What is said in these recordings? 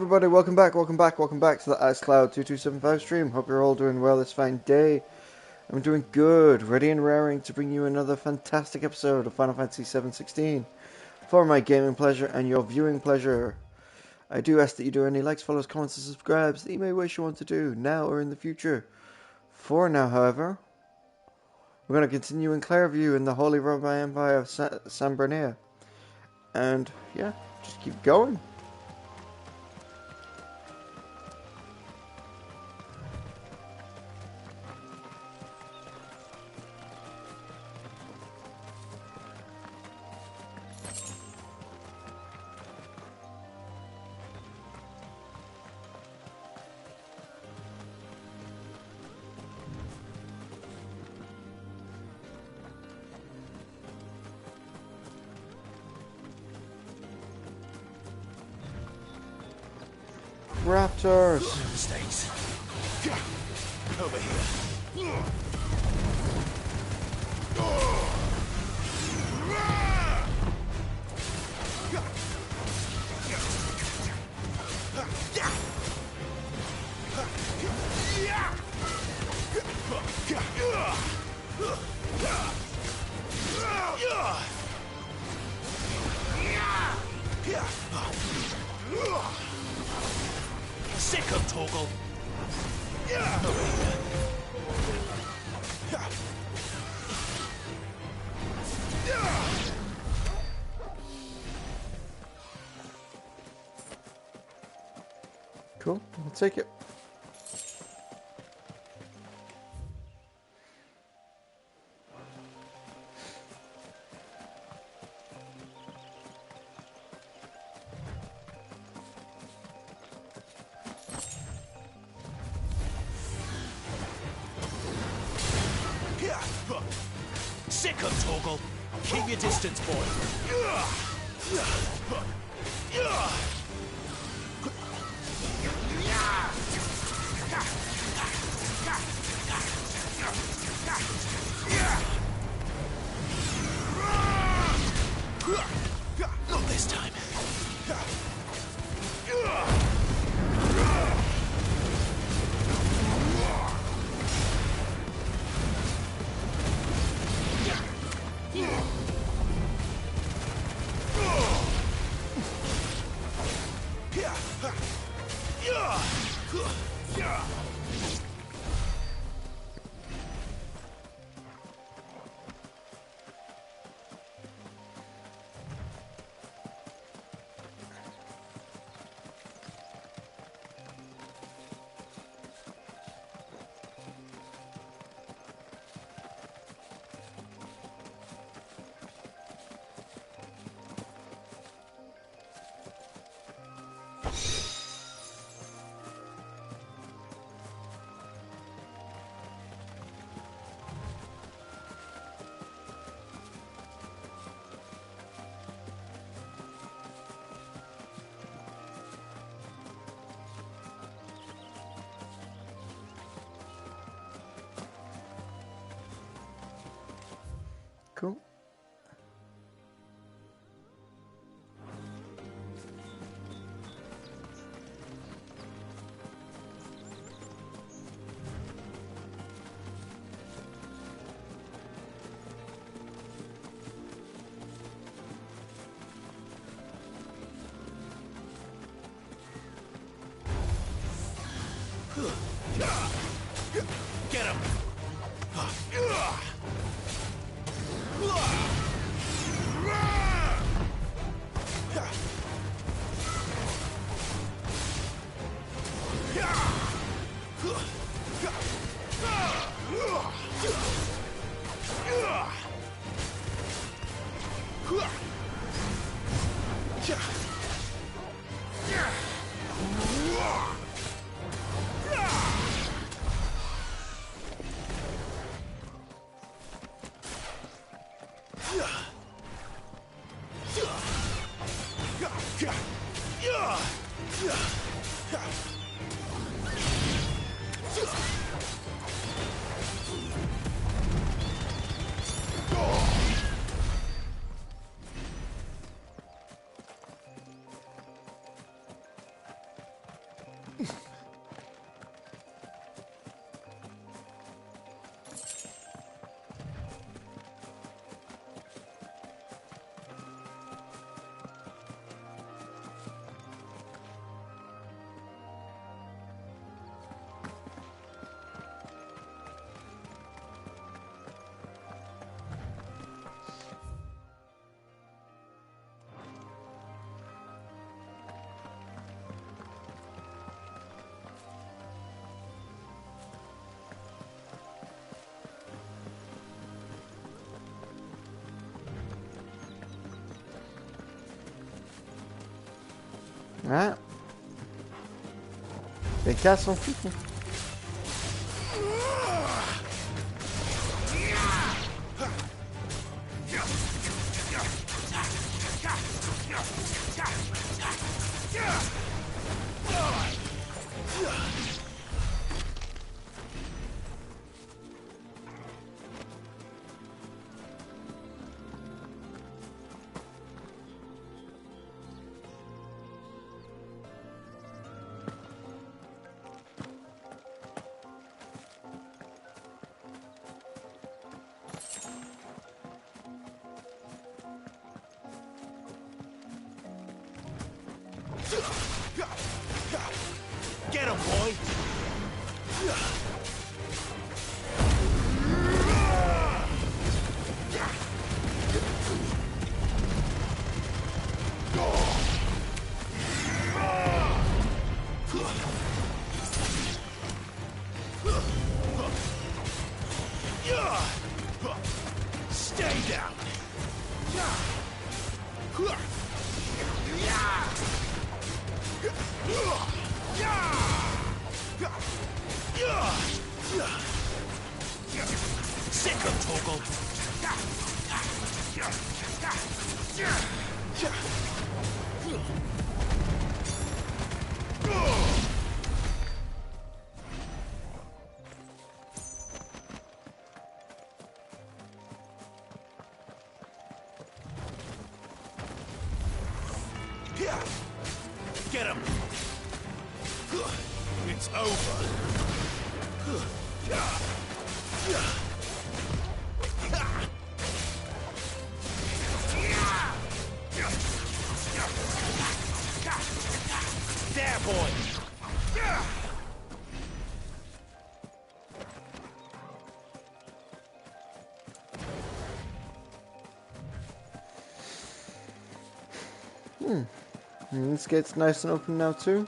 everybody, welcome back to the IceCloud2275 stream. Hope you're all doing well this fine day. I'm doing good, ready and raring to bring you another fantastic episode of Final Fantasy XVI for my gaming pleasure and your viewing pleasure. I do ask that you do any likes, follows, comments, and subscribes that you may wish you want to do now or in the future. For now, however, we're going to continue in Clairview in the Holy Roman Empire of San Bernea. And yeah, just keep going. Raptors! Mistakes. Over here. Sick of Toggle. Cool, I'll take it. Sick of Toggle. Keep your distance, boy. Not this time. Cool. Get him. Alright. Big castle. Get him, boy! Stay down! Sick of Toggle! Get him! It's over! There, boy! And this gate's nice and open now too.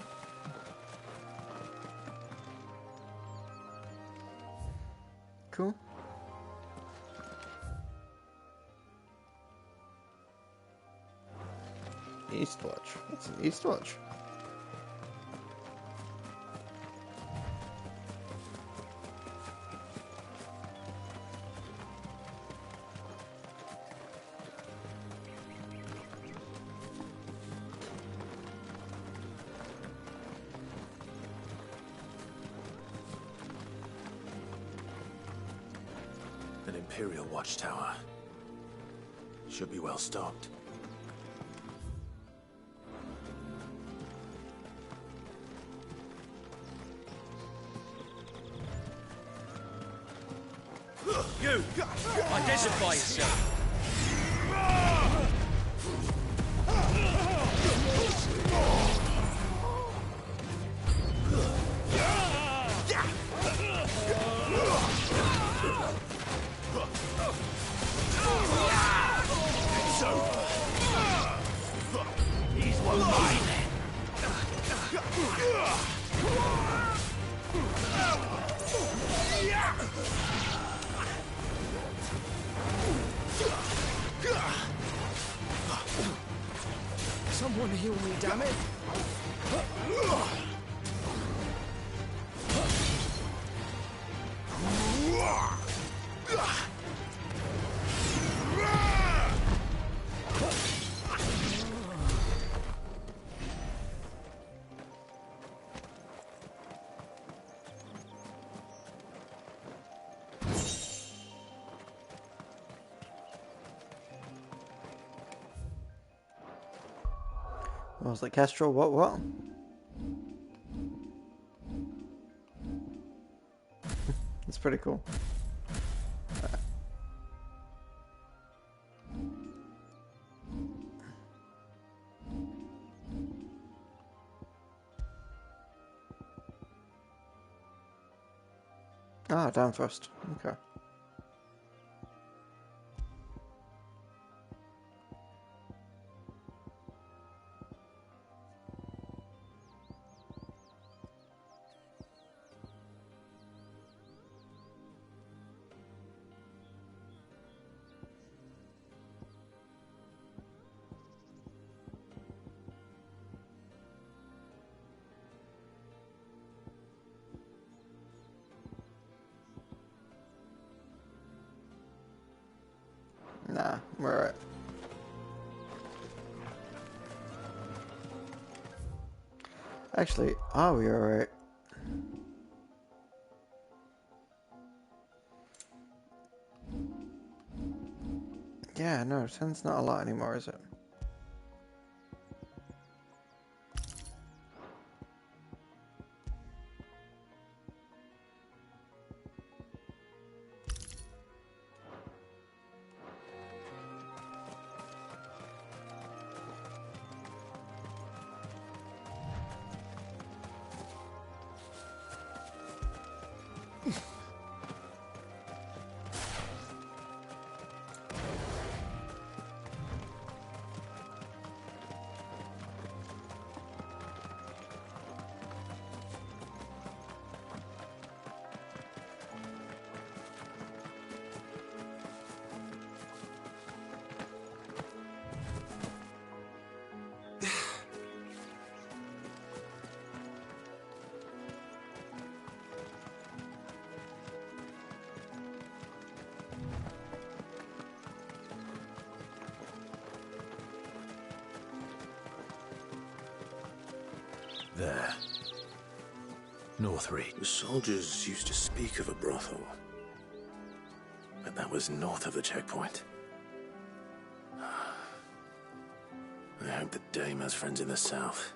Cool. Eastwatch. What's an Eastwatch? An Imperial watchtower. Should be well stocked. You! Identify yourself! It's over! He's one mine! Someone heal me, damn it! I was like, Castro, what? That's pretty cool. Ah, down first. Okay. Alright. Actually, are we alright? Yeah, no, 10's not a lot anymore, is it? There. Northreach. The soldiers used to speak of a brothel, but that was north of the checkpoint. I hope the dame has friends in the south.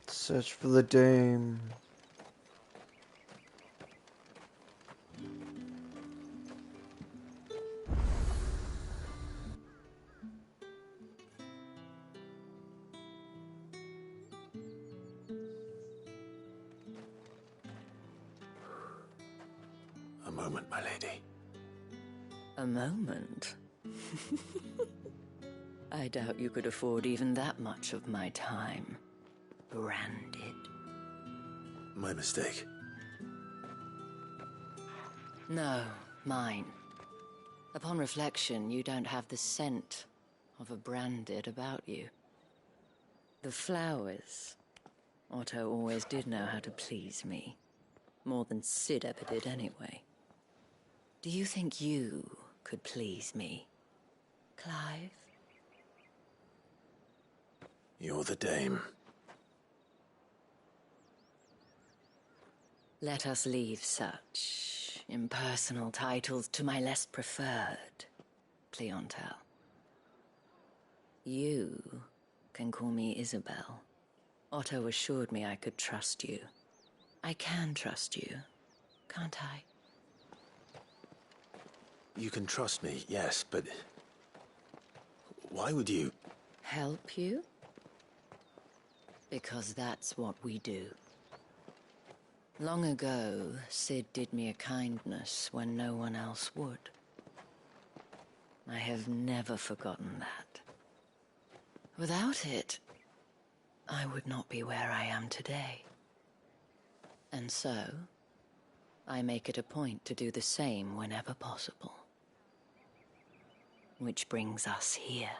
Search for the dame. A moment, my lady. A moment? I doubt you could afford even that much of my time. Branded. My mistake. No, mine. Upon reflection, you don't have the scent of a branded about you. The flowers. Otto always did know how to please me. More than Sid ever did anyway. Do you think you could please me, Clive? You're the dame. Let us leave such impersonal titles to my less preferred clientele. You can call me Isabel. Otto assured me I could trust you. I can trust you, can't I? You can trust me, yes, but why would you? Help you? Because that's what we do. Long ago, Sid did me a kindness when no one else would. I have never forgotten that. Without it, I would not be where I am today. And so, I make it a point to do the same whenever possible. Which brings us here.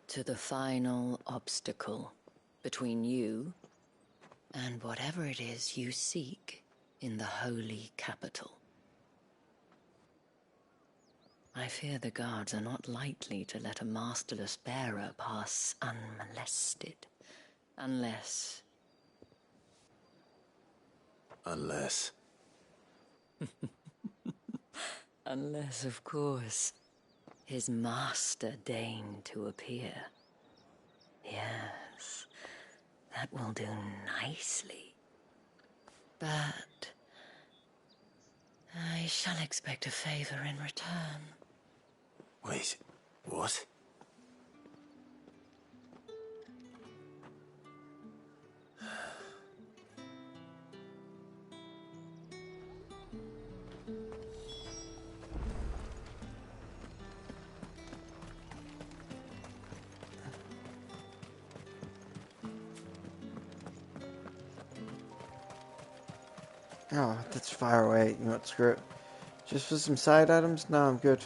To the final obstacle between you and whatever it is you seek in the holy capital. I fear the guards are not likely to let a masterless bearer pass unmolested. Unless... Unless, of course, his master deigned to appear. Yes, that will do nicely. But I shall expect a favor in return. Wait, what? Oh, that's far away. You know what, screw it. Just for some side items? No, I'm good.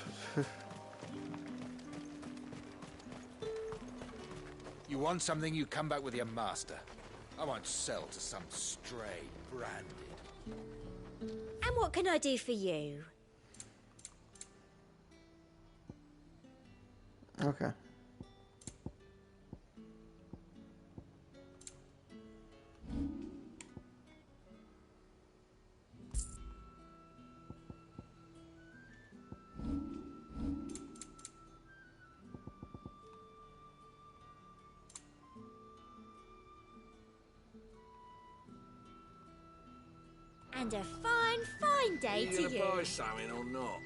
want something, you come back with your master. I won't sell to some stray branded. And what can I do for you? Okay. And a fine day to you. Buy something or not?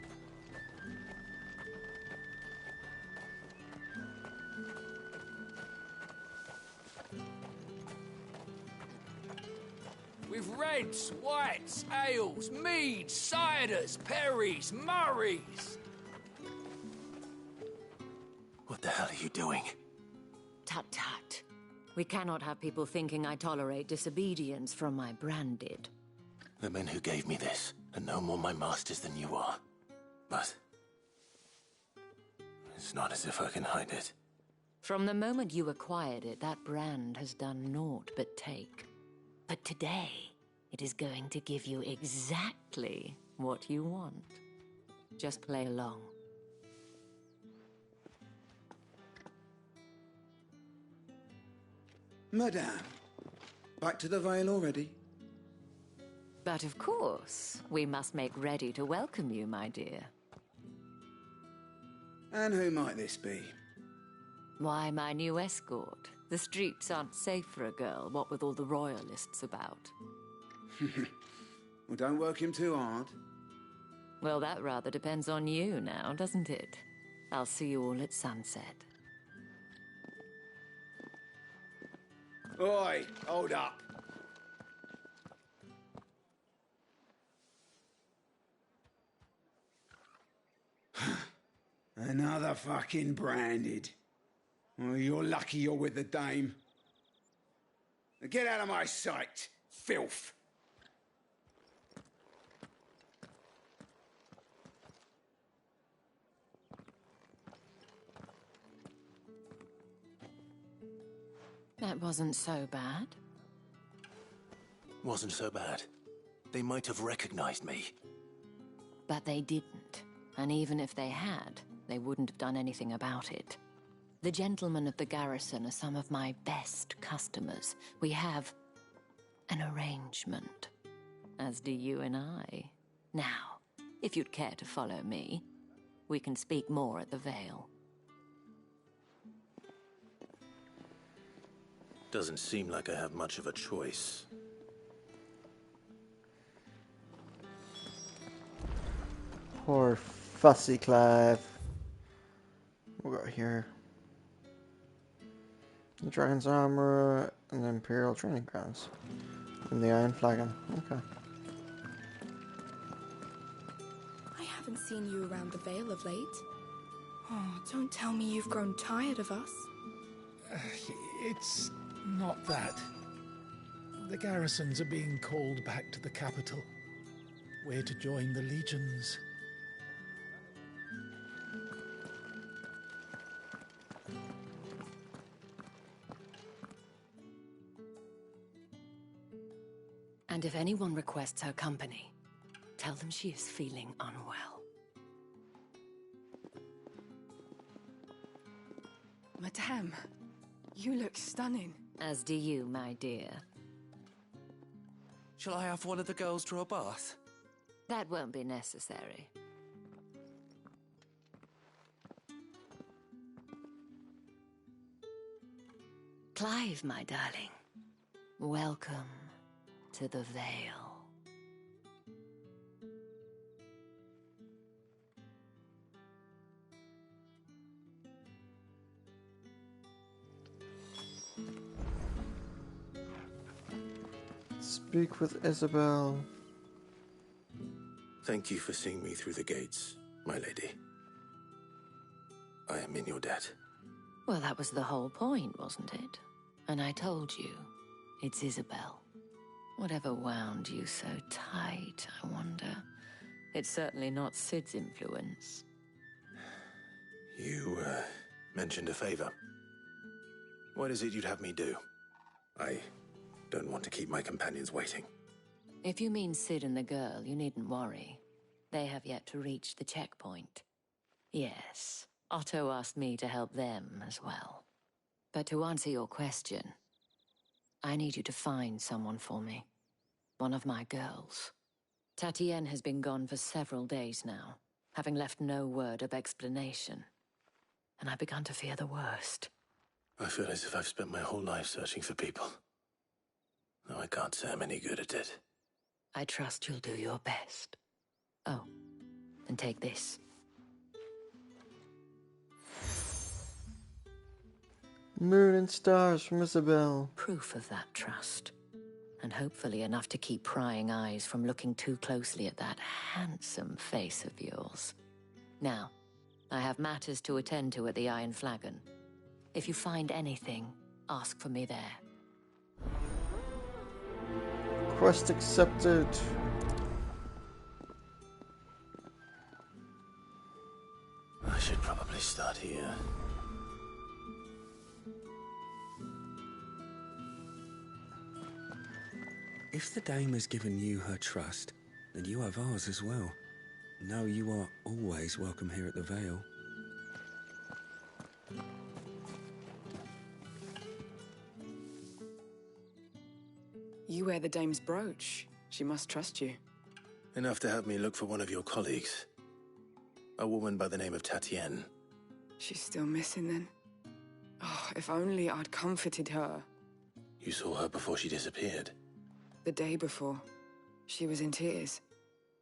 With reds, whites, ales, meads, ciders, perries, murrays. What the hell are you doing? Tut tut. We cannot have people thinking I tolerate disobedience from my branded. The men who gave me this are no more my masters than you are. But it's not as if I can hide it. From the moment you acquired it, that brand has done naught but take. But today, it is going to give you exactly what you want. Just play along. Madame, back to the Vale already? But of course, we must make ready to welcome you, my dear. And who might this be? Why, my new escort. The streets aren't safe for a girl, what with all the royalists about. Well, don't work him too hard. Well, that rather depends on you now, doesn't it? I'll see you all at sunset. Oi, hold up. Another fucking branded. Well, you're lucky you're with the dame. Now get out of my sight, filth. That wasn't so bad. Wasn't so bad. They might have recognized me. But they didn't. And even if they had, they wouldn't have done anything about it. The gentlemen of the garrison are some of my best customers. We have an arrangement, as do you and I. Now, if you'd care to follow me, we can speak more at the Vale. Doesn't seem like I have much of a choice. Poor fussy Clive. What we got here? The Dragon's Armor and the Imperial Training Grounds. And the Iron Flagon. Okay. I haven't seen you around the Vale of late. Oh, don't tell me you've grown tired of us. It's not that. The garrisons are being called back to the capital. We're to join the legions. And if anyone requests her company, tell them she is feeling unwell. Madame, you look stunning. As do you, my dear. Shall I have one of the girls draw a bath? That won't be necessary. Clive, my darling. Welcome to the Vale. Speak with Isabel. Thank you for seeing me through the gates, my lady. I am in your debt. Well, that was the whole point, wasn't it? And I told you, it's Isabel. Whatever wound you so tight, I wonder. It's certainly not Sid's influence. You, mentioned a favor. What is it you'd have me do? I don't want to keep my companions waiting. If you mean Sid and the girl, you needn't worry. They have yet to reach the checkpoint. Yes, Otto asked me to help them as well. But to answer your question, I need you to find someone for me. One of my girls. Tatienne has been gone for several days now, having left no word of explanation. And I've begun to fear the worst. I feel as if I've spent my whole life searching for people. Though I can't say I'm any good at it. I trust you'll do your best. Oh, and take this. Moon and stars from Isabel. Proof of that trust. And hopefully enough to keep prying eyes from looking too closely at that handsome face of yours. Now, I have matters to attend to at the Iron Flagon. If you find anything, ask for me there. Quest accepted. I should probably start here. If the dame has given you her trust, then you have ours as well. Know you are always welcome here at the Vale. You wear the dame's brooch. She must trust you. Enough to have me look for one of your colleagues. A woman by the name of Tatienne. She's still missing then. Oh, if only I'd comforted her. You saw her before she disappeared. The day before, she was in tears.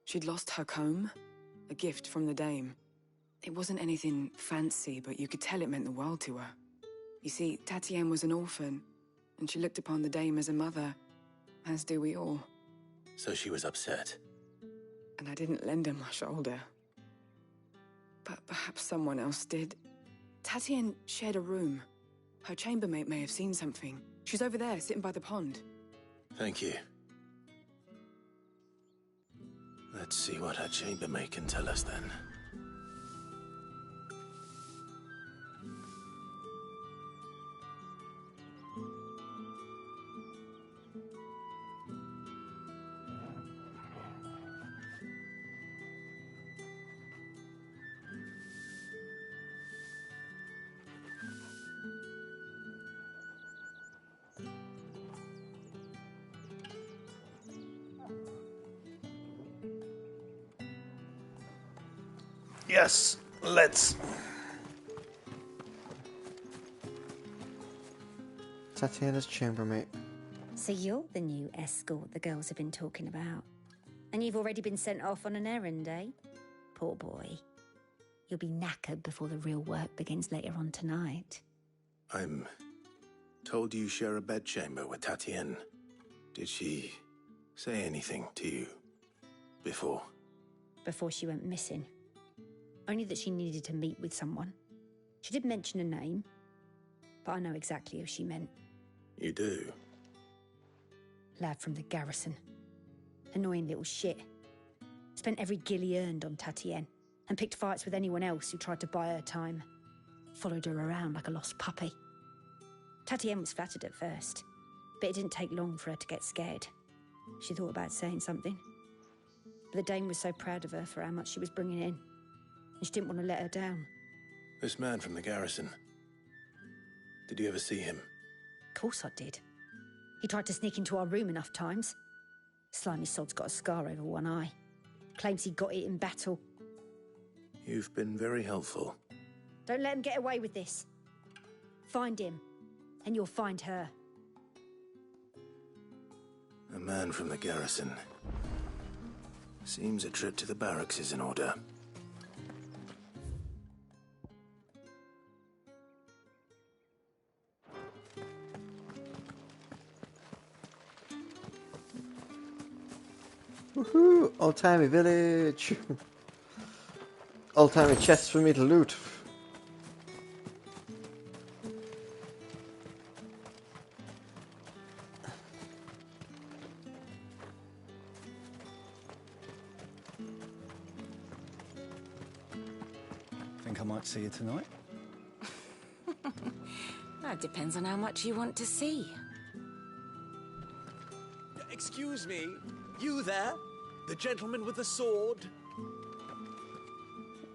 She'd lost her comb, a gift from the dame. It wasn't anything fancy, but you could tell it meant the world to her. You see, Tatienne was an orphan, and she looked upon the dame as a mother, as do we all. So she was upset. And I didn't lend her my shoulder. But perhaps someone else did. Tatienne shared a room. Her chambermaid may have seen something. She's over there, sitting by the pond. Thank you. Let's see what her chambermaid can tell us then. Yes, let's. Tatiana's chambermaid. So you're the new escort the girls have been talking about. And you've already been sent off on an errand, eh? Poor boy. You'll be knackered before the real work begins later on tonight. I'm told you share a bedchamber with Tatienne. Did she say anything to you before? Before she went missing. Only that she needed to meet with someone. She did mention a name, but I know exactly who she meant. You do? Lad from the garrison. Annoying little shit. Spent every guil he earned on Tatienne, and picked fights with anyone else who tried to buy her time. Followed her around like a lost puppy. Tatienne was flattered at first, but it didn't take long for her to get scared. She thought about saying something. But the dame was so proud of her for how much she was bringing in, and she didn't want to let her down. This man from the garrison. Did you ever see him? Of course I did. He tried to sneak into our room enough times. Slimy sod's got a scar over one eye. Claims he got it in battle. You've been very helpful. Don't let him get away with this. Find him, and you'll find her. A man from the garrison. Seems a trip to the barracks is in order. Woohoo! Old-timey village! Old-timey chests for me to loot. Think I might see you tonight? I That depends on how much you want to see. Excuse me, you there? The gentleman with the sword?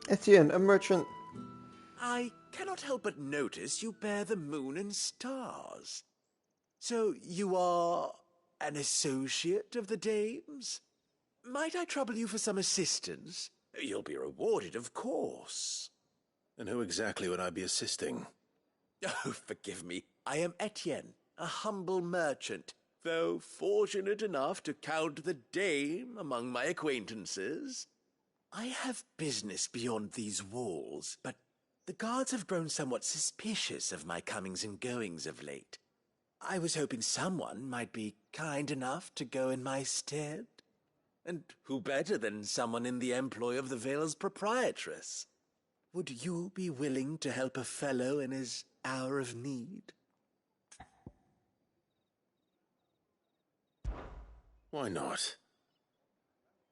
Etienne, a merchant. I cannot help but notice you bear the moon and stars. So you are an associate of the dame's? Might I trouble you for some assistance? You'll be rewarded, of course. And who exactly would I be assisting? Oh, forgive me. I am Etienne, a humble merchant, though fortunate enough to count the dame among my acquaintances. I have business beyond these walls, but the guards have grown somewhat suspicious of my comings and goings of late. I was hoping someone might be kind enough to go in my stead. And who better than someone in the employ of the Vale's proprietress? Would you be willing to help a fellow in his hour of need? Why not?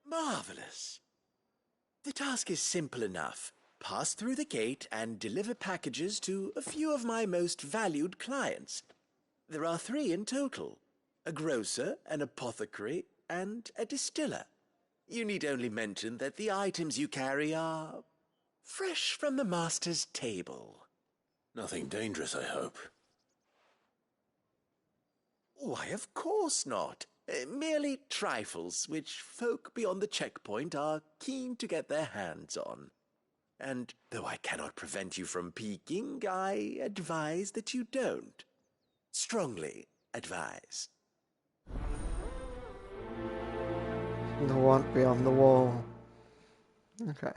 Marvelous. The task is simple enough. Pass through the gate and deliver packages to a few of my most valued clients. There are 3 in total: a grocer, an apothecary, and a distiller. You need only mention that the items you carry are fresh from the master's table. Nothing dangerous, I hope. Why, of course not. Merely trifles which folk beyond the checkpoint are keen to get their hands on. And though I cannot prevent you from peeking, I advise that you don't. Strongly advise. The want beyond the wall. Okay.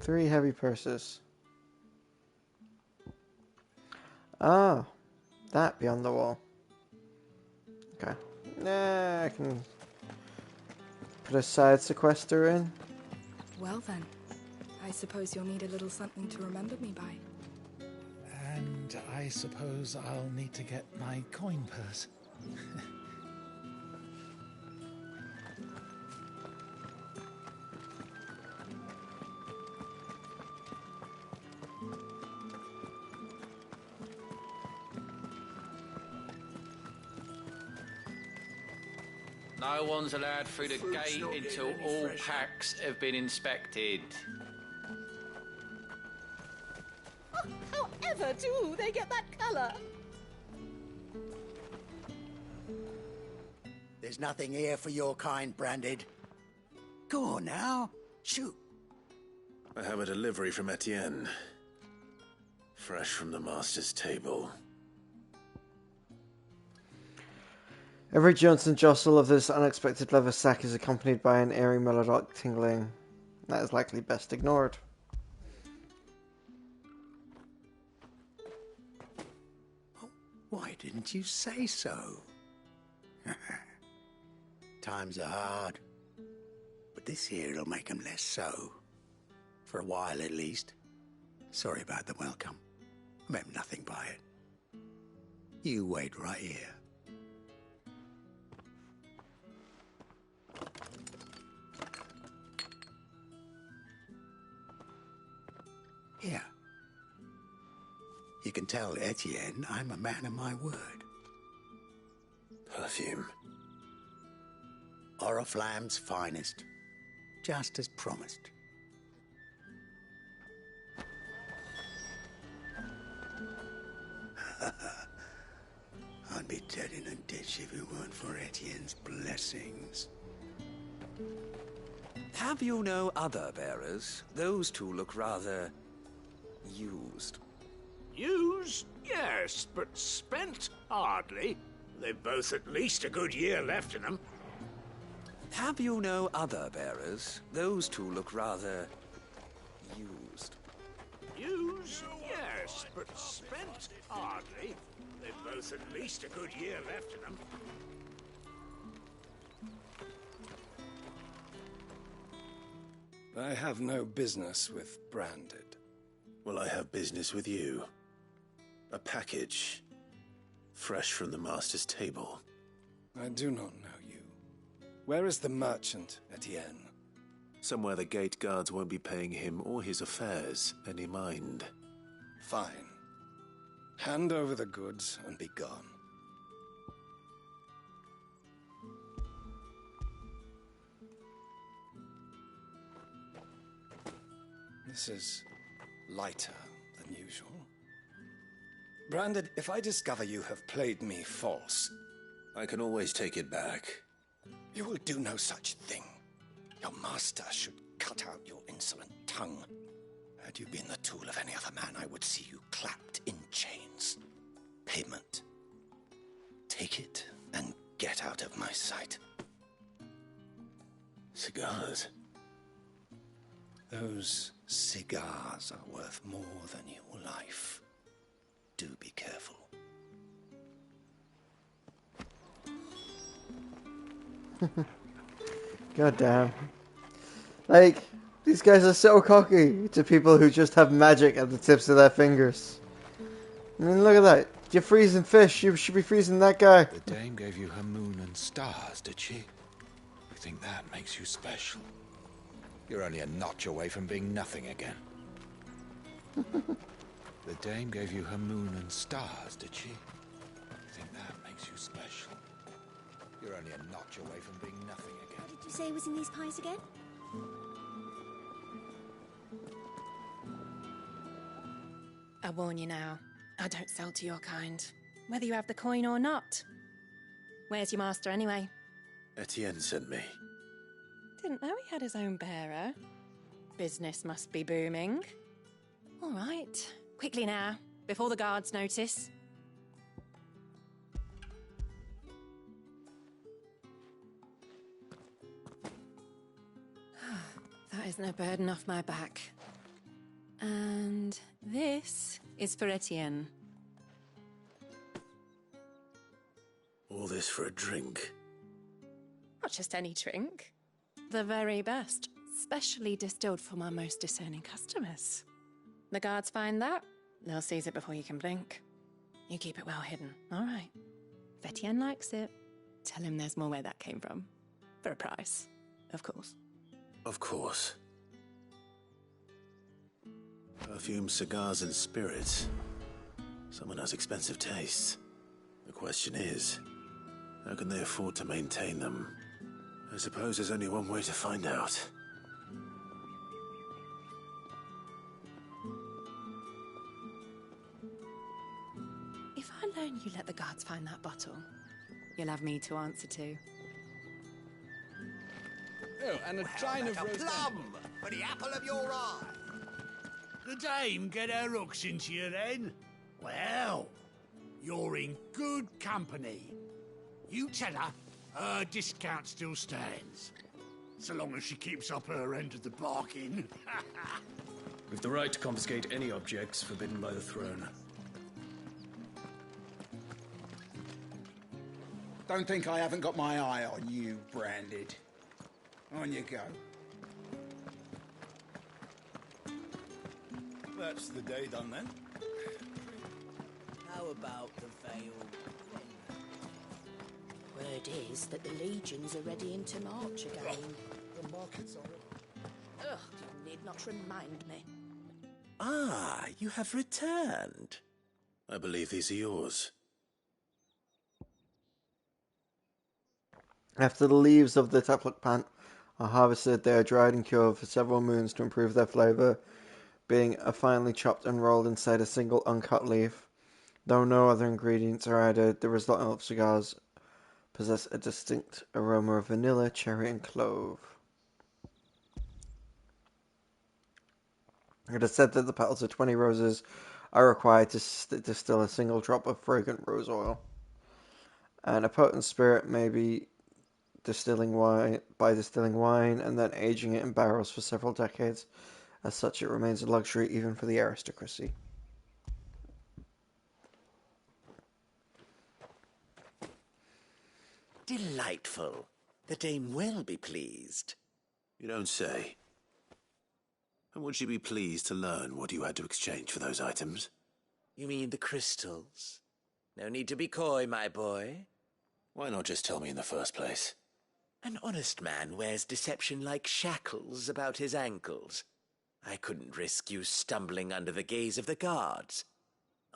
Three heavy purses. Ah, that beyond the wall. Okay. Nah, I can put a side sequester in. Well then, I suppose you'll need a little something to remember me by. And I suppose I'll need to get my coin purse. No one's allowed through the gate until all packs have been inspected. However do they get that colour? There's nothing here for your kind, Branded. Go on now, shoot. I have a delivery from Etienne. Fresh from the master's table. Every Johnson jostle of this unexpected leather sack is accompanied by an airy melodic tingling. That is likely best ignored. Why didn't you say so? Times are hard, but this here'll make 'em less so. For a while at least. Sorry about the welcome. I meant nothing by it. You wait right here. Here. You can tell Etienne I'm a man of my word. Perfume. Oriflamme's finest. Just as promised. I'd be dead in a ditch if it weren't for Etienne's blessings. Have you no other bearers? Those two look rather used. Used? Yes, but spent? Hardly. They've both at least a good year left in them. Have you no other bearers? Those two look rather used. Used? Yes, but spent? Hardly. They've both at least a good year left in them. I have no business with Branded. Well, I have business with you. A package. Fresh from the master's table. I do not know you. Where is the merchant, Etienne? Somewhere the gate guards won't be paying him or his affairs any mind. Fine. Hand over the goods and be gone. This is lighter than usual. Branded, if I discover you have played me false... I can always take it back. You will do no such thing. Your master should cut out your insolent tongue. Had you been the tool of any other man, I would see you clapped in chains. Payment. Take it and get out of my sight. Cigars? Those cigars are worth more than your life. Do be careful. God damn. Like, these guys are so cocky to people who just have magic at the tips of their fingers. I mean, look at that. You're freezing fish. You should be freezing that guy. The dame gave you her moon and stars, did she? You think that makes you special? You're only a notch away from being nothing again. The dame gave you her moon and stars, did she? You think that makes you special? You're only a notch away from being nothing again. What did you say was in these pies again? I warn you now, I don't sell to your kind, whether you have the coin or not. Where's your master anyway? Etienne sent me. Didn't know he had his own bearer. Business must be booming. All right, quickly now, before the guards notice. That is no burden off my back. And this is for Etienne. All this for a drink? Not just any drink. The very best, specially distilled for my most discerning customers. The guards find that, they'll seize it before you can blink. You keep it well hidden, all right? If Etienne likes it, tell him there's more where that came from. For a price, of course. Of course. Perfume, cigars, and spirits. Someone has expensive tastes. The question is, how can they afford to maintain them? I suppose there's only one way to find out. If I learn you let the guards find that bottle, you'll have me to answer to. Oh, and a chine of roast plum for the apple of your eye. The dame get her hooks into you then? Well, you're in good company. You tell her her discount still stands. So long as she keeps up her end of the bargain. We've the right to confiscate any objects forbidden by the throne. Don't think I haven't got my eye on you, Branded. On you go. That's the day done then. How about the Veil? Word is that the legions are ready into march again. The market's already... Ugh, you need not remind me. Ah, you have returned. I believe these are yours. After the leaves of the tapluk plant are harvested, they are dried and cured for several moons to improve their flavour, being finely chopped and rolled inside a single uncut leaf. Though no other ingredients are added, the result of cigars possess a distinct aroma of vanilla, cherry, and clove. It is said that the petals of 20 roses are required to distill a single drop of fragrant rose oil. And a potent spirit may be distilling wine and then aging it in barrels for several decades. As such, it remains a luxury even for the aristocracy. Delightful. The dame will be pleased. You don't say. And would she be pleased to learn what you had to exchange for those items? You mean the crystals? No need to be coy, my boy. Why not just tell me in the first place? An honest man wears deception like shackles about his ankles. I couldn't risk you stumbling under the gaze of the guards.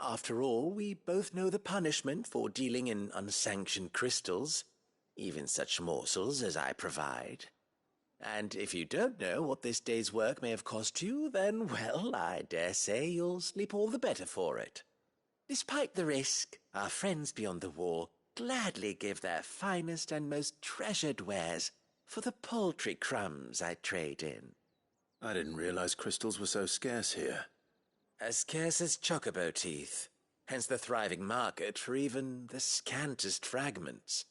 After all, we both know the punishment for dealing in unsanctioned crystals, even such morsels as I provide. And if you don't know what this day's work may have cost you, then, well, I dare say you'll sleep all the better for it. Despite the risk, our friends beyond the wall gladly give their finest and most treasured wares for the paltry crumbs I trade in. I didn't realize crystals were so scarce here. As scarce as chocobo teeth, hence the thriving market for even the scantest fragments.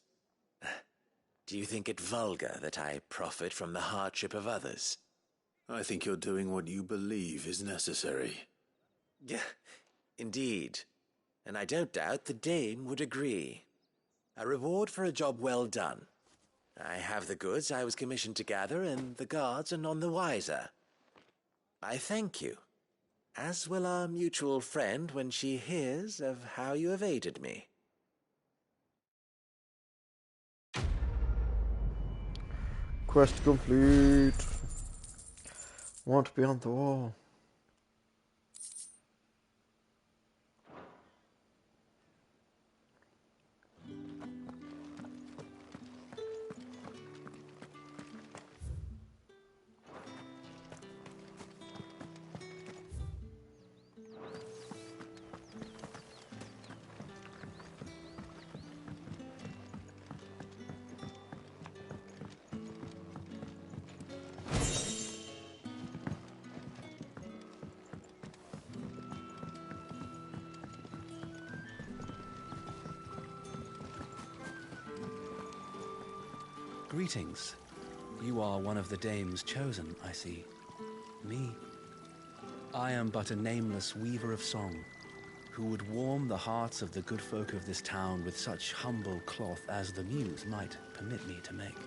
Do you think it vulgar that I profit from the hardship of others? I think you're doing what you believe is necessary. Yeah, indeed. And I don't doubt the dame would agree. A reward for a job well done. I have the goods I was commissioned to gather, and the guards are none the wiser. I thank you, as will our mutual friend when she hears of how you have aided me. Quest complete. Want beyond the wall. Greetings. You are one of the dames chosen, I see. Me. I am but a nameless weaver of song, who would warm the hearts of the good folk of this town with such humble cloth as the muse might permit me to make.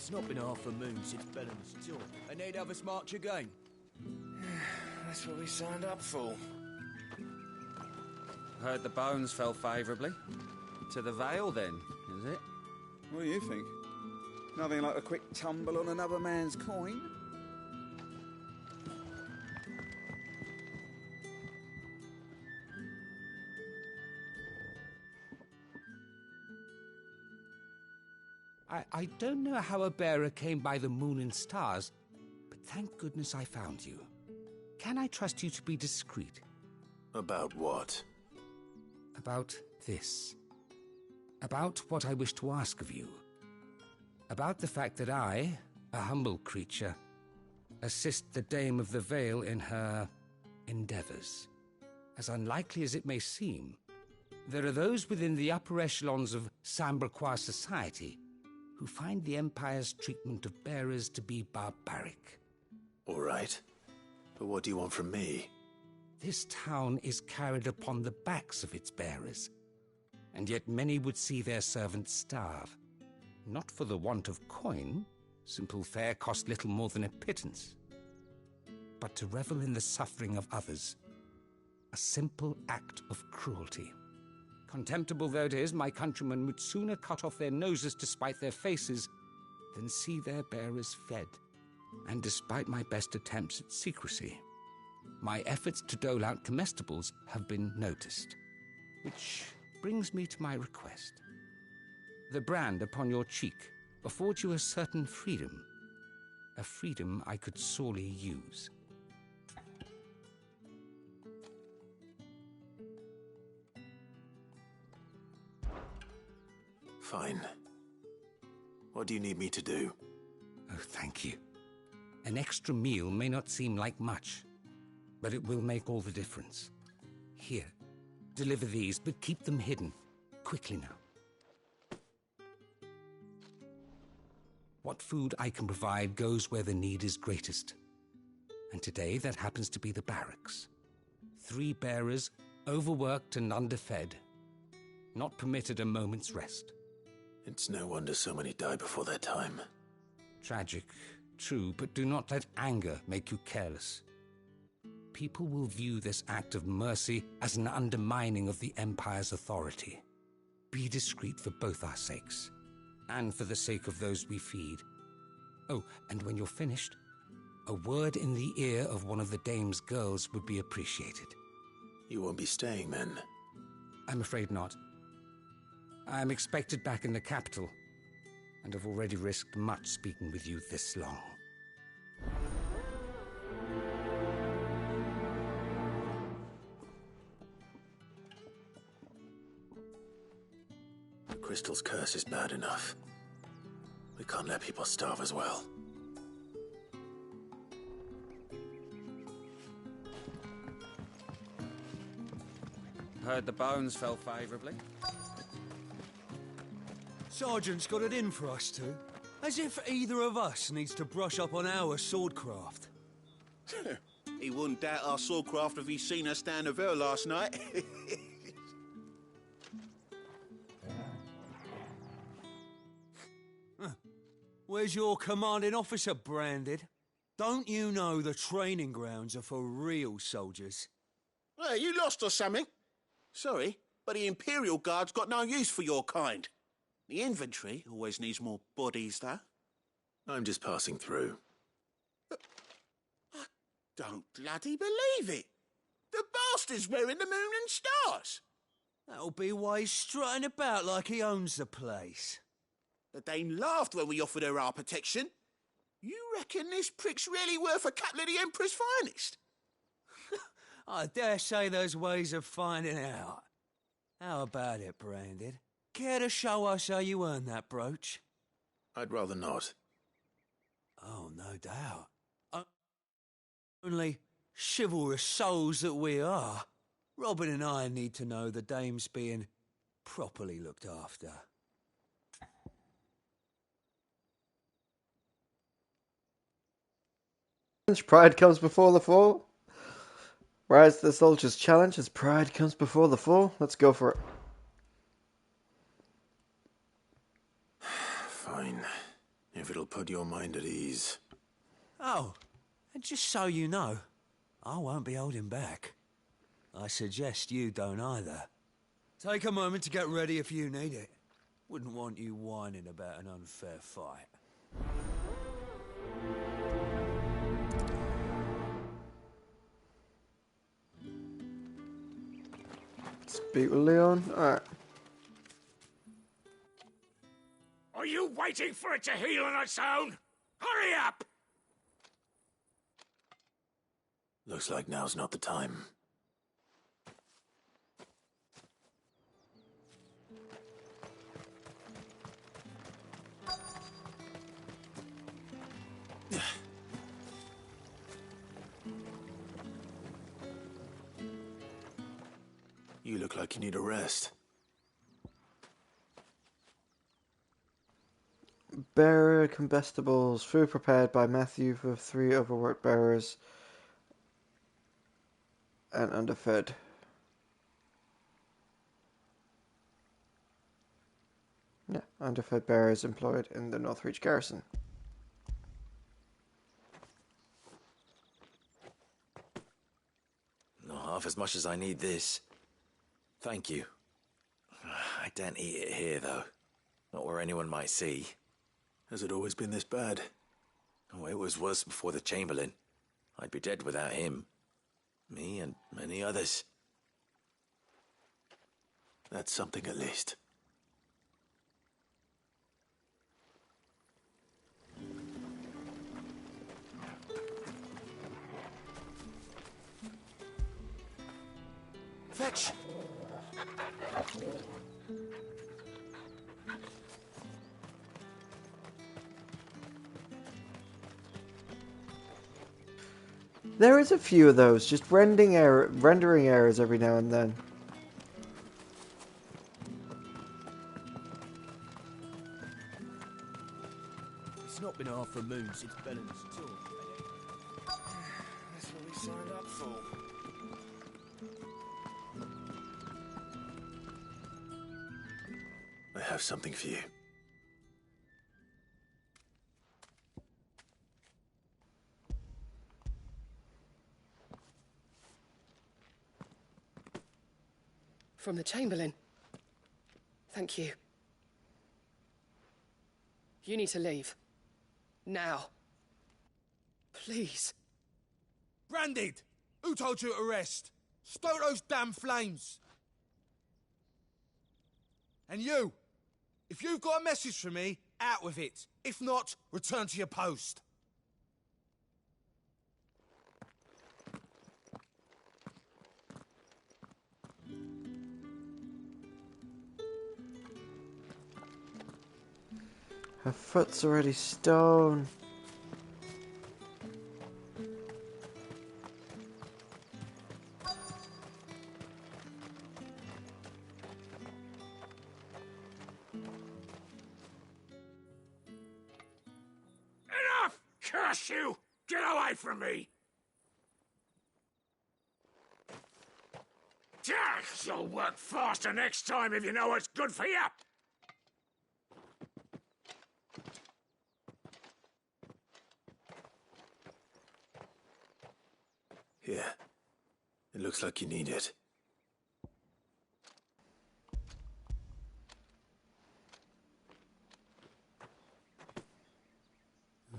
It's not been half a moon since Bellum's tour, and they'd have us march again. That's what we signed up for. Heard the bones fell favourably. To the Vale, then, is it? What do you think? Nothing like a quick tumble on another man's coin? I don't know how a bearer came by the moon and stars, but thank goodness I found you. Can I trust you to be discreet? About what? About this. About what I wish to ask of you. About the fact that I, a humble creature, assist the Dame of the Vale in her endeavours. As unlikely as it may seem, there are those within the upper echelons of Sambraquois society who find the Empire's treatment of bearers to be barbaric. All right. But what do you want from me? This town is carried upon the backs of its bearers, and yet many would see their servants starve. Not for the want of coin, simple fare cost little more than a pittance, but to revel in the suffering of others, a simple act of cruelty. Contemptible though it is, my countrymen would sooner cut off their noses to spite their faces than see their bearers fed. And despite my best attempts at secrecy, my efforts to dole out comestibles have been noticed. Which brings me to my request. The brand upon your cheek affords you a certain freedom, a freedom I could sorely use. Fine. What do you need me to do? Oh, thank you. An extra meal may not seem like much, but it will make all the difference. Here, deliver these, but keep them hidden. Quickly now. What food I can provide goes where the need is greatest. And today that happens to be the barracks. 3 bearers, overworked and underfed. Not permitted a moment's rest. It's no wonder so many die before their time. Tragic, true, but do not let anger make you careless. People will view this act of mercy as an undermining of the Empire's authority. Be discreet for both our sakes, and for the sake of those we feed. Oh, and when you're finished, a word in the ear of one of the dame's girls would be appreciated. You won't be staying then? I'm afraid not. I'm expected back in the capital, and have already risked much speaking with you this long. The crystal's curse is bad enough. We can't let people starve as well. Heard the bones fell favourably. Sergeant's got it in for us two. As if either of us needs to brush up on our swordcraft. He wouldn't doubt our swordcraft if he'd seen us down the Vale last night. Where's your commanding officer branded? Don't you know the training grounds are for real soldiers? Hey, you lost or something? Sorry, but the Imperial Guard's got no use for your kind. The infantry always needs more bodies, though. I'm just passing through. I don't bloody believe it. The bastard's wearing the moon and stars. That'll be why he's strutting about like he owns the place. The Dame laughed when we offered her our protection. You reckon this prick's really worth a couple of the Emperor's finest? I dare say there's ways of finding out. How about it, Branded? Care to show us how you earned that brooch? I'd rather not. Oh, no doubt. Only chivalrous souls that we are, Robin and I need to know the dame's being properly looked after. Pride comes before the fall. Rise to the soldier's challenge as pride comes before the fall. Let's go for it. Fine. If it'll put your mind at ease. Oh, and just so you know, I won't be holding back. I suggest you don't either. Take a moment to get ready if you need it. Wouldn't want you whining about an unfair fight. Speak with Leon. Alright. Are you waiting for it to heal on its own? Hurry up! Looks like now's not the time. You look like you need a rest. Bearer combustibles. Food prepared by Matthew for 3 overworked bearers and underfed. Yeah, underfed bearers employed in the Northreach garrison. Not half as much as I need this. Thank you. I daren't eat it here, though. Not where anyone might see. Has it always been this bad? Oh, it was worse before the Chamberlain. I'd be dead without him. Me and many others. That's something at least. Fetch! There is a few of those, just rendering errors every now and then. It's not been half a moon since Belen's tour. That's what we signed up for. I have something for you. From the Chamberlain. Thank you. You need to leave. Now. Please. Branded! Who told you to rest? Stoke those damn flames! And you! If you've got a message for me, out with it. If not, return to your post. Her foot's already stone. Enough! Curse you! Get away from me! You'll work faster next time if you know what's good for you! Here. It looks like you need it.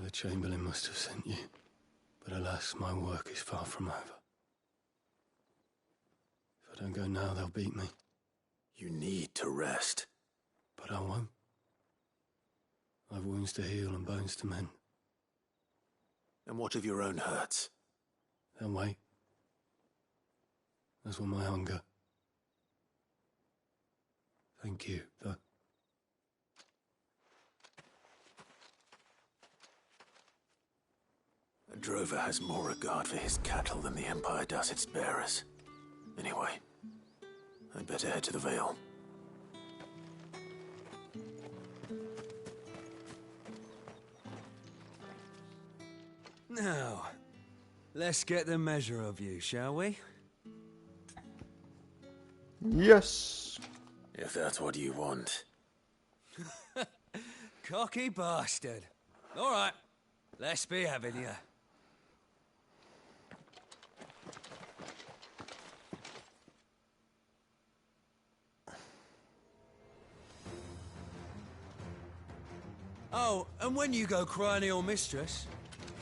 The Chamberlain must have sent you, but alas, my work is far from over. If I don't go now, they'll beat me. You need to rest. But I won't. I've wounds to heal and bones to mend. And what of your own hurts? They'll wait. As will my hunger. Thank you, though. A drover has more regard for his cattle than the Empire does its bearers. Anyway, I'd better head to the Vale. Now, let's get the measure of you, shall we? Yes. If that's what you want. Cocky bastard. All right, let's be having you. Oh, and when you go cry to your mistress,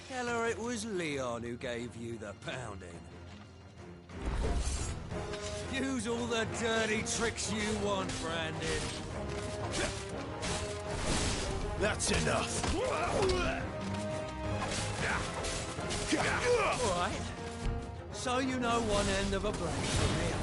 tell her it was Leon who gave you the pounding. Use all the dirty tricks you want, Brandon. That's enough. All right. So you know one end of a blade from the other.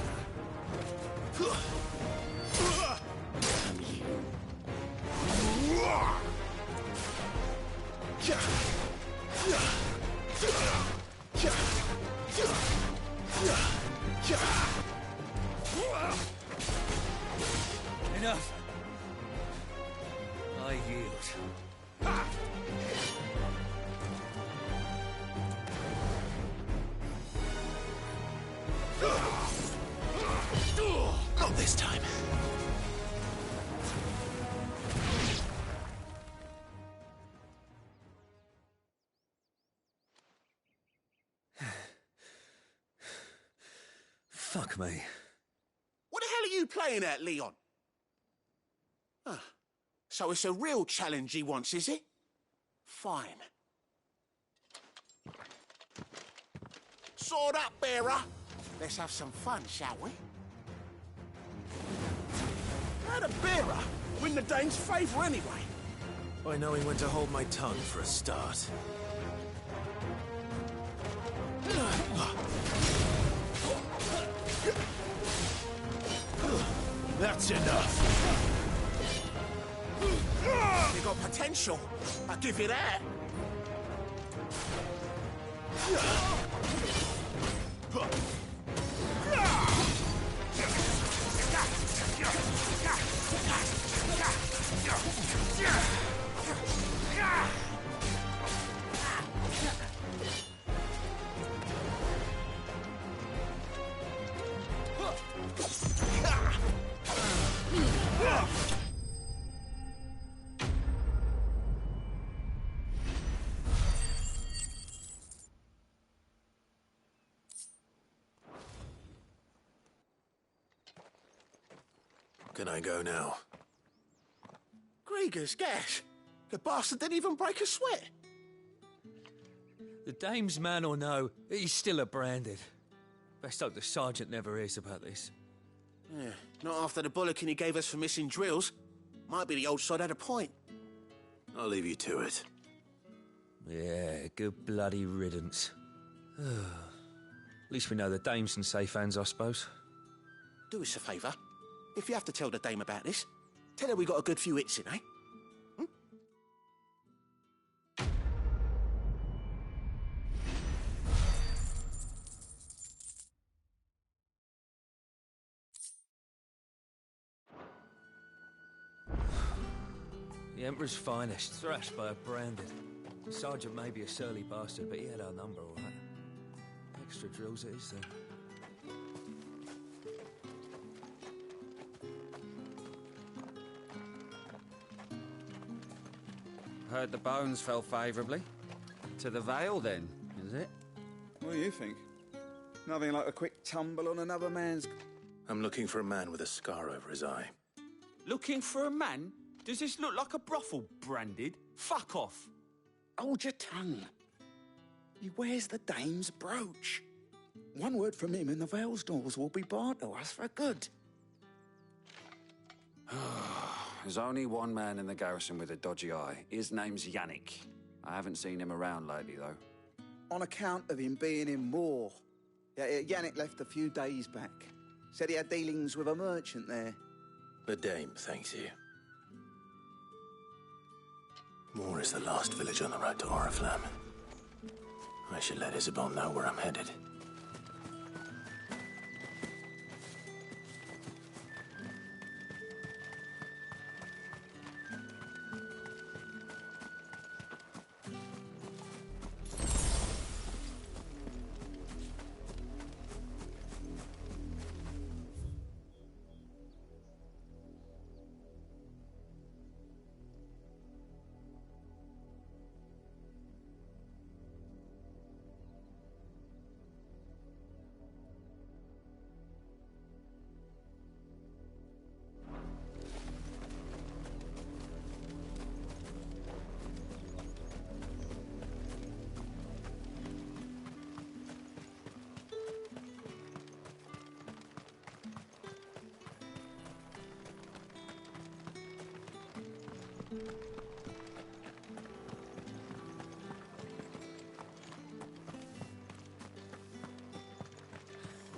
Enough. I yield. Not this time. Fuck me. What the hell are you playing at, Leon? Ah, so it's a real challenge he wants, is it? Fine. Sword up, bearer. Let's have some fun, shall we? How'd a bearer win the Dane's favour anyway? By knowing when to hold my tongue for a start. That's enough. You got potential. I'll give you that. Can I go now? Gregor's gas. The bastard didn't even break a sweat. The dame's man or no, he's still a branded. Best hope the sergeant never hears about this. Yeah, not after the bollocking he gave us for missing drills. Might be the old sod had a point. I'll leave you to it. Yeah, good bloody riddance. At least we know the dame's in safe hands, I suppose. Do us a favour. If you have to tell the dame about this, tell her we got a good few hits in, eh? The Emperor's finest, thrashed by a branded. The sergeant may be a surly bastard, but he had our number, all right. Extra drills it is, then. Heard the bones fell favourably. To the Vale, then, is it? What do you think? Nothing like a quick tumble on another man's... I'm looking for a man with a scar over his eye. Looking for a man? Does this look like a brothel, branded? Fuck off! Hold your tongue. He wears the dame's brooch. One word from him and the Vale's doors will be barred to us for good. There's only one man in the garrison with a dodgy eye. His name's Yannick. I haven't seen him around lately, though. On account of him being in war. Yeah, Yannick left a few days back. Said he had dealings with a merchant there. The dame thanks you. Moor is the last village on the road to Oriflamme. I should let Isabel know where I'm headed.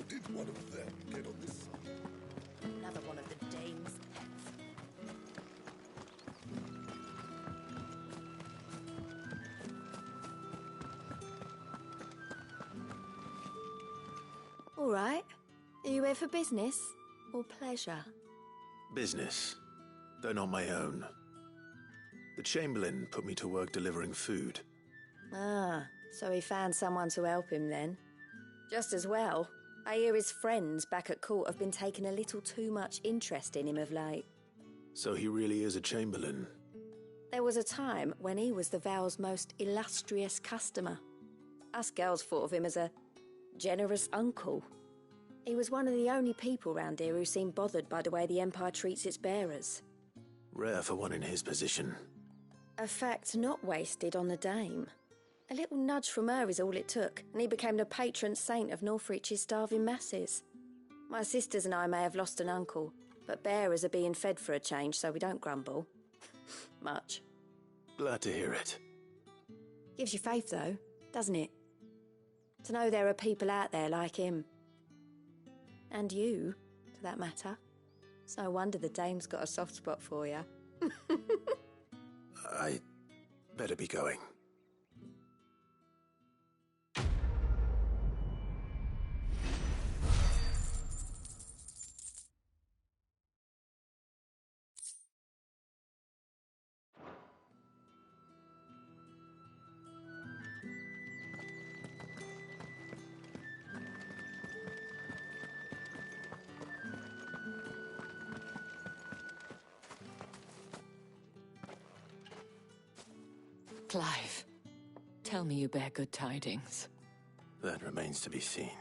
Did one of them get on this side? Another one of the dame's pets. All right. Are you here for business or pleasure? Business, though not my own. The Chamberlain put me to work delivering food. Ah, so he found someone to help him then. Just as well. I hear his friends back at court have been taking a little too much interest in him of late. So he really is a Chamberlain. There was a time when he was the Vale's most illustrious customer. Us girls thought of him as a generous uncle. He was one of the only people round here who seemed bothered by the way the Empire treats its bearers. Rare for one in his position. A fact not wasted on the dame. A little nudge from her is all it took, and he became the patron saint of Northreach's starving masses. My sisters and I may have lost an uncle, but bearers are being fed for a change, so we don't grumble. Much. Glad to hear it. Gives you faith, though, doesn't it? To know there are people out there like him. And you, for that matter. It's no wonder the dame's got a soft spot for you. I better be going. Clive, tell me you bear good tidings. That remains to be seen.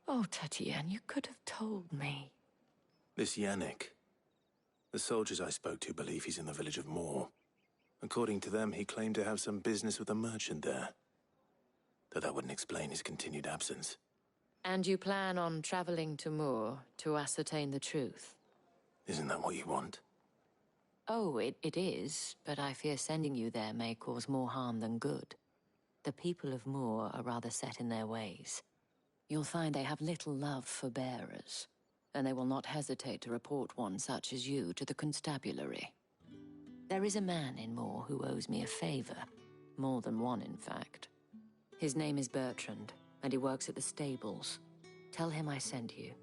Oh, Tatienne, you could have told me. This Yannick. The soldiers I spoke to believe he's in the village of Moor. According to them, he claimed to have some business with a merchant there. Though that wouldn't explain his continued absence. And you plan on traveling to Moor to ascertain the truth? Isn't that what you want? Oh, it is, but I fear sending you there may cause more harm than good. The people of Moor are rather set in their ways. You'll find they have little love for bearers, and they will not hesitate to report one such as you to the constabulary. There is a man in Moor who owes me a favor. More than one, in fact. His name is Bertrand, and he works at the stables. Tell him I sent you.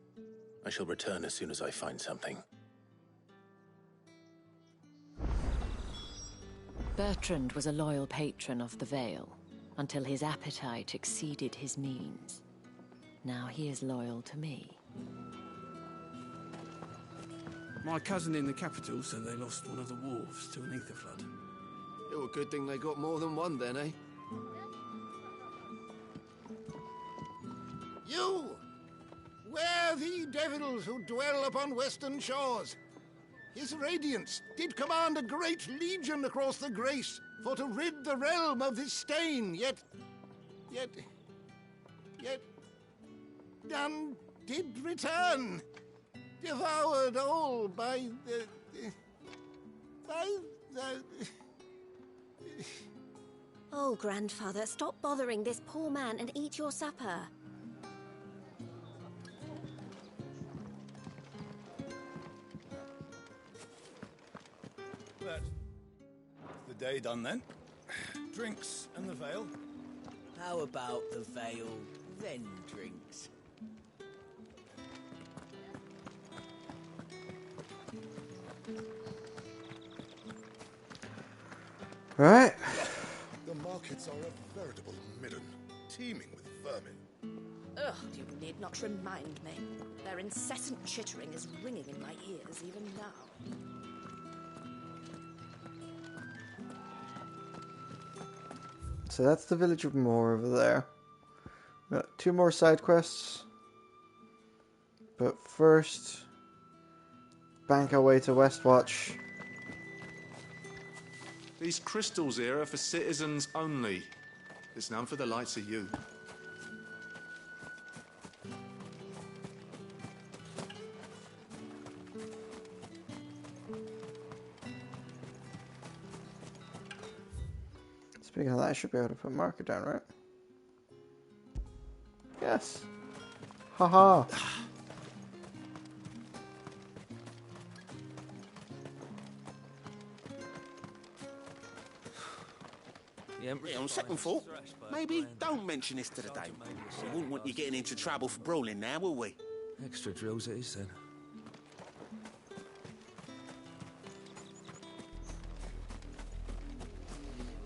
I shall return as soon as I find something. Bertrand was a loyal patron of the Vale, until his appetite exceeded his means. Now he is loyal to me. My cousin in the capital said they lost one of the wharves to an ether flood. Oh, a good thing they got more than one then, eh? You! Where the devils who dwell upon western shores? His radiance did command a great legion across the Grace for to rid the realm of this stain, yet none did return, devoured all by the... Oh, grandfather, stop bothering this poor man and eat your supper. That's the day done then. Drinks and the Vale. How about the Vale, then drinks? Right. The markets are a veritable midden, teeming with vermin. Ugh, you need not remind me. Their incessant chittering is ringing in my ears even now. So that's the village of Moor over there. Got 2 more side quests. But first, bank our way to Westwatch. These crystals here are for citizens only. There's none for the likes of you. Speaking of that, I should be able to put a marker down, right? Yes. Haha. Yeah, on second thought, maybe don't mention this to the dame. We wouldn't want you getting into trouble for brawling now, will we? Extra drills it is then.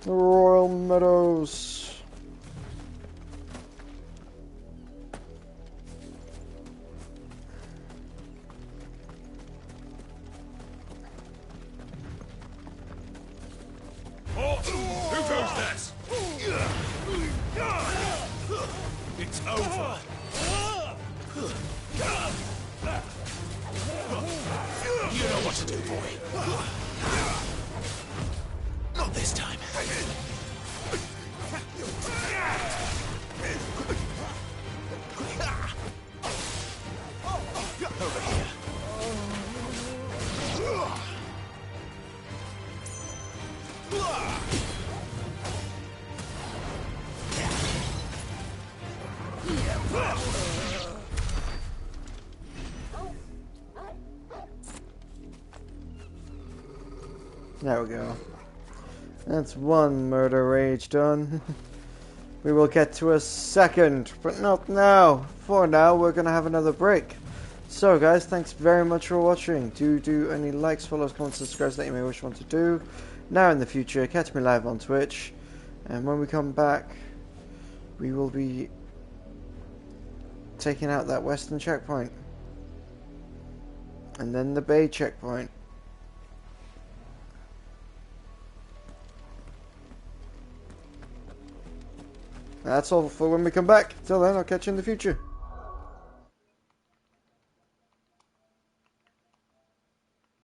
The Royal Meadows. Who goes that? It's over. You know what to do, boy. Not this time. Over here. There we go. That's one murder rage done. We will get to a second, but not now. For now, we're going to have another break. So guys, thanks very much for watching. Do any likes, follows, comments, subscribes that you may wish one to do. Now in the future, catch me live on Twitch. And when we come back we will be taking out that western checkpoint. And then the bay checkpoint. That's all for when we come back. Till then, I'll catch you in the future.